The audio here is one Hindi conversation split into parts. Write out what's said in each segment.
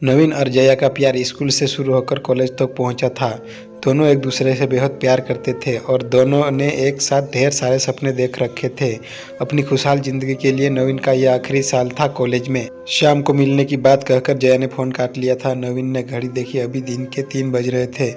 नवीन और जया का प्यार स्कूल से शुरू होकर कॉलेज तक पहुंचा था। दोनों एक दूसरे से बेहद प्यार करते थे और दोनों ने एक साथ ढेर सारे सपने देख रखे थे। अपनी खुशहाल जिंदगी के लिए नवीन का यह आखिरी साल था कॉलेज में। शाम को मिलने की बात कहकर जया ने फ़ोन काट लिया था। नवीन ने घड़ी देखी, अभी दिन के 3 बज रहे थे।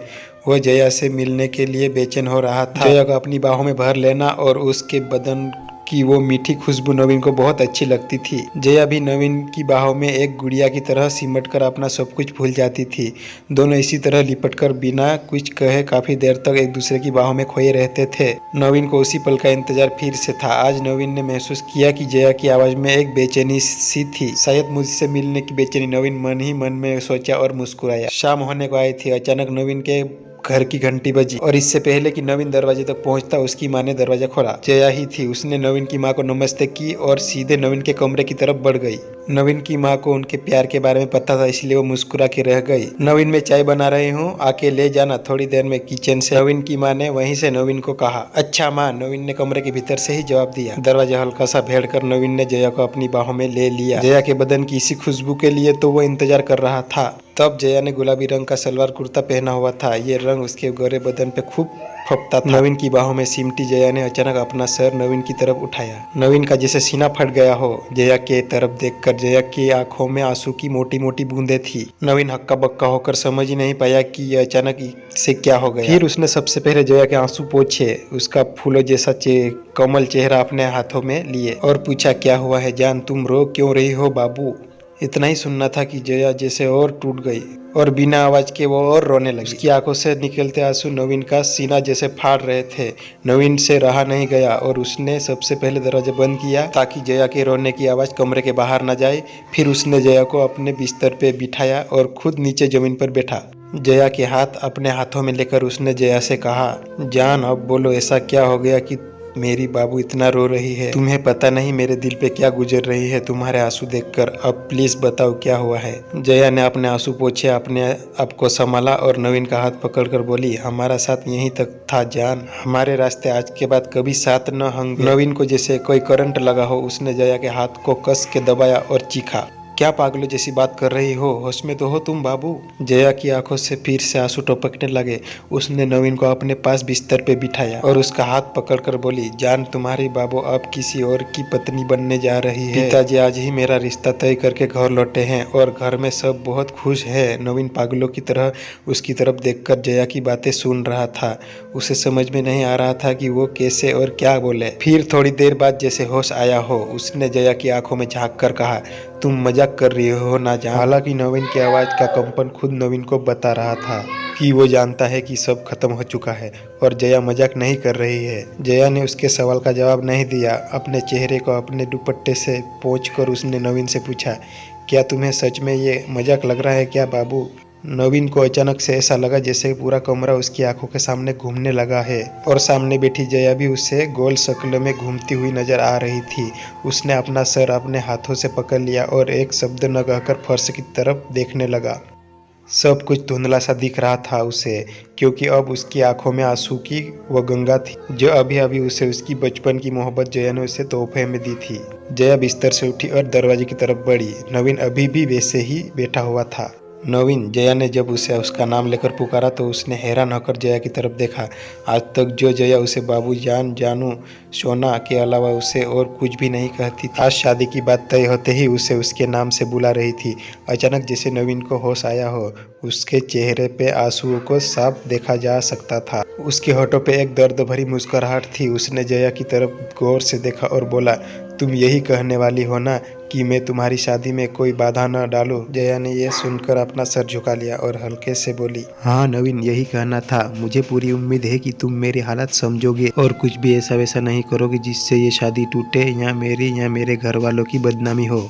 वह जया से मिलने के लिए बेचैन हो रहा था। जया को अपनी बाहों में भर लेना और उसके बदन की वो मीठी खुशबू नवीन को बहुत अच्छी लगती थी। जया भी नवीन की बाहों में एक गुड़िया की तरह सिमट कर अपना सब कुछ भूल जाती थी। दोनों इसी तरह लिपट कर बिना कुछ कहे काफी देर तक एक दूसरे की बाहों में खोए रहते थे। नवीन को उसी पल का इंतजार फिर से था। आज नवीन ने महसूस किया कि जया की आवाज में एक बेचैनी सी थी। शायद मुझसे मिलने की बेचैनी, नवीन मन ही मन में सोचा और मुस्कुराया। शाम होने को आई थी। अचानक नवीन के घर की घंटी बजी और इससे पहले कि नवीन दरवाजे तक पहुंचता उसकी माँ ने दरवाजा खोला। जया ही थी। उसने नवीन की माँ को नमस्ते की और सीधे नवीन के कमरे की तरफ बढ़ गई। नवीन की माँ को उनके प्यार के बारे में पता था, इसलिए वो मुस्कुरा के रह गई। नवीन, मैं चाय बना रही हूँ, आके ले जाना थोड़ी देर में किचन से, नवीन की माँ ने वहीं से नवीन को कहा। अच्छा माँ, नवीन ने कमरे के भीतर से ही जवाब दिया। दरवाजा हल्का सा भेड़ कर नवीन ने जया को अपनी बाहों में ले लिया। जया के बदन की इसी खुशबू के लिए तो वो इंतजार कर रहा था। तब जया ने गुलाबी रंग का सलवार कुर्ता पहना हुआ था। ये रंग उसके गोरे बदन पे खूब फपता था। नवीन की बाहों में सिमटी जया ने अचानक अपना सर नवीन की तरफ उठाया। नवीन का जैसे सीना फट गया हो। जया के तरफ देखकर जया की आंखों में आंसू की मोटी मोटी बूंदें थी। नवीन हक्का बक्का होकर समझ ही नहीं पाया कि ये अचानक से क्या हो गया। फिर उसने सबसे पहले जया के आंसू पोंछे, उसका फूलों जैसा कमल चेहरा अपने हाथों में लिए और पूछा, क्या हुआ है जान, तुम रो क्यों रही हो बाबू। इतना ही सुनना था कि जया जैसे और टूट गई और बिना आवाज के वो और रोने लगी। उसकी आंखों से निकलते आंसू नवीन का सीना जैसे फाड़ रहे थे। नवीन से रहा नहीं गया और उसने सबसे पहले दरवाजा बंद किया ताकि जया के रोने की आवाज कमरे के बाहर न जाए। फिर उसने जया को अपने बिस्तर पे बिठाया और खुद नीचे जमीन पर बैठा। जया के हाथ अपने हाथों में लेकर उसने जया से कहा, जान अब बोलो, ऐसा क्या हो गया कि मेरी बाबू इतना रो रही है। तुम्हें पता नहीं मेरे दिल पे क्या गुजर रही है तुम्हारे आंसू देखकर। अब प्लीज बताओ क्या हुआ है। जया ने अपने आंसू पोंछे, अपने आप को संभाला और नवीन का हाथ पकड़कर बोली, हमारा साथ यहीं तक था जान, हमारे रास्ते आज के बाद कभी साथ न होंगे। नवीन को जैसे कोई करंट लगा हो। उसने जया के हाथ को कस के दबाया और चीखा, क्या पागलों जैसी बात कर रही हो, होश में तो हो तुम बाबू। जया की आंखों से फिर से आंसू टपकने लगे। उसने नवीन को अपने पास बिस्तर पे बिठाया और उसका हाथ पकड़कर बोली, जान तुम्हारी बाबू अब किसी और की पत्नी बनने जा रही है। पिताजी आज ही मेरा रिश्ता तय करके घर लौटे हैं और घर में सब बहुत खुश है। नवीन पागलों की तरह उसकी तरफ देखकर जया की बातें सुन रहा था। उसे समझ में नहीं आ रहा था कि वो कैसे और क्या बोले। फिर थोड़ी देर बाद जैसे होश आया हो, उसने जया की आंखों में झांक कर कहा, तुम मजाक कर रही हो ना जान। हालांकि नवीन की आवाज का कंपन खुद नवीन को बता रहा था कि वो जानता है कि सब खत्म हो चुका है और जया मजाक नहीं कर रही है। जया ने उसके सवाल का जवाब नहीं दिया। अपने चेहरे को अपने दुपट्टे से पोंछकर उसने नवीन से पूछा, क्या तुम्हें सच में ये मजाक लग रहा है क्या बाबू। नवीन को अचानक से ऐसा लगा जैसे पूरा कमरा उसकी आंखों के सामने घूमने लगा है और सामने बैठी जया भी उसे गोल शक्ल में घूमती हुई नजर आ रही थी। उसने अपना सर अपने हाथों से पकड़ लिया और एक शब्द न कहकर फर्श की तरफ देखने लगा। सब कुछ धुंधला सा दिख रहा था उसे, क्योंकि अब उसकी आंखों में आंसू की वो गंगा थी जो अभी अभी उसे उसकी बचपन की मोहब्बत जया ने उसे तोहफे में दी थी। जया बिस्तर से उठी और दरवाजे की तरफ बढ़ी। नवीन अभी भी वैसे ही बैठा हुआ था। नवीन, जया ने जब उसे उसका नाम लेकर पुकारा तो उसने हैरान होकर जया की तरफ देखा। आज तक जो जया उसे बाबू जान, जानू, सोना के अलावा उसे और कुछ भी नहीं कहती थी, आज शादी की बात तय होते ही उसे उसके नाम से बुला रही थी। अचानक जैसे नवीन को होश आया हो, उसके चेहरे पे आंसुओं को साफ देखा जा सकता था। उसके होठों पे एक दर्द भरी मुस्कुराहट थी। उसने जया की तरफ गौर से देखा और बोला, तुम यही कहने वाली हो ना कि मैं तुम्हारी शादी में कोई बाधा न डालूं। जया ने यह सुनकर अपना सर झुका लिया और हल्के से बोली, हाँ नवीन, यही कहना था। मुझे पूरी उम्मीद है कि तुम मेरी हालत समझोगे और कुछ भी ऐसा वैसा नहीं करोगे जिससे ये शादी टूटे या मेरी या मेरे घर वालों की बदनामी हो।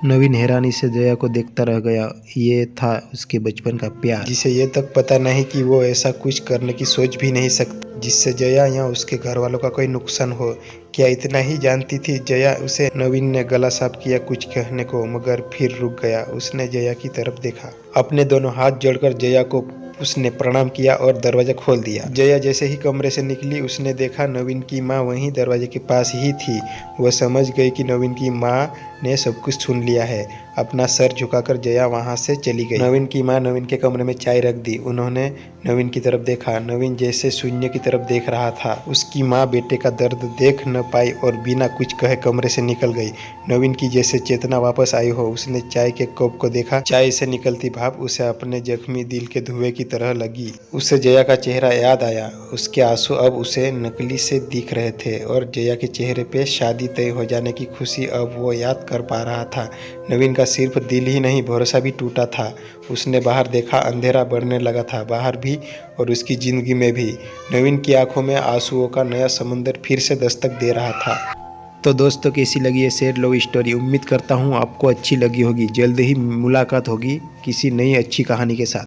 नवीन हैरानी से जया को देखता रह गया। ये था उसके बचपन का प्यार, जिसे ये तक पता नहीं कि वो ऐसा कुछ करने की सोच भी नहीं सकती जिससे जया या उसके घर वालों का कोई नुकसान हो। क्या इतना ही जानती थी जया उसे। नवीन ने गला साफ किया कुछ कहने को, मगर फिर रुक गया। उसने जया की तरफ देखा। अपने दोनों हाथ जोड़कर जया को उसने प्रणाम किया और दरवाजा खोल दिया। जया जैसे ही कमरे से निकली, उसने देखा नवीन की माँ वहीं दरवाजे के पास ही थी। वह समझ गई कि नवीन की माँ ने सब कुछ सुन लिया है। अपना सर झुकाकर जया वहां से चली गई। नवीन की माँ नवीन के कमरे में चाय रख दी। उन्होंने नवीन की तरफ देखा। नवीन जैसे शून्य की तरफ देख रहा था। उसकी माँ बेटे का दर्द देख न पाई और बिना कुछ कहे कमरे से निकल गई। नवीन की जैसे चेतना वापस आई हो। उसने चाय के कप को देखा। चाय से निकलती भाप उसे अपने जख्मी दिल के धुएं की तरह लगी। उसे जया का चेहरा याद आया। उसके आंसू अब उसे नकली से दिख रहे थे और जया के चेहरे पे शादी तय हो जाने की खुशी अब वो याद कर पा रहा था। नवीन का सिर्फ दिल ही नहीं, भरोसा भी टूटा था। उसने बाहर देखा, अंधेरा बढ़ने लगा था, बाहर भी और उसकी जिंदगी में भी। नवीन की आंखों में आंसुओं का नया समुंदर फिर से दस्तक दे रहा था। तो दोस्तों, कैसी लगी ये सैड लव स्टोरी? उम्मीद करता हूँ आपको अच्छी लगी होगी। जल्द ही मुलाकात होगी किसी नई अच्छी कहानी के साथ।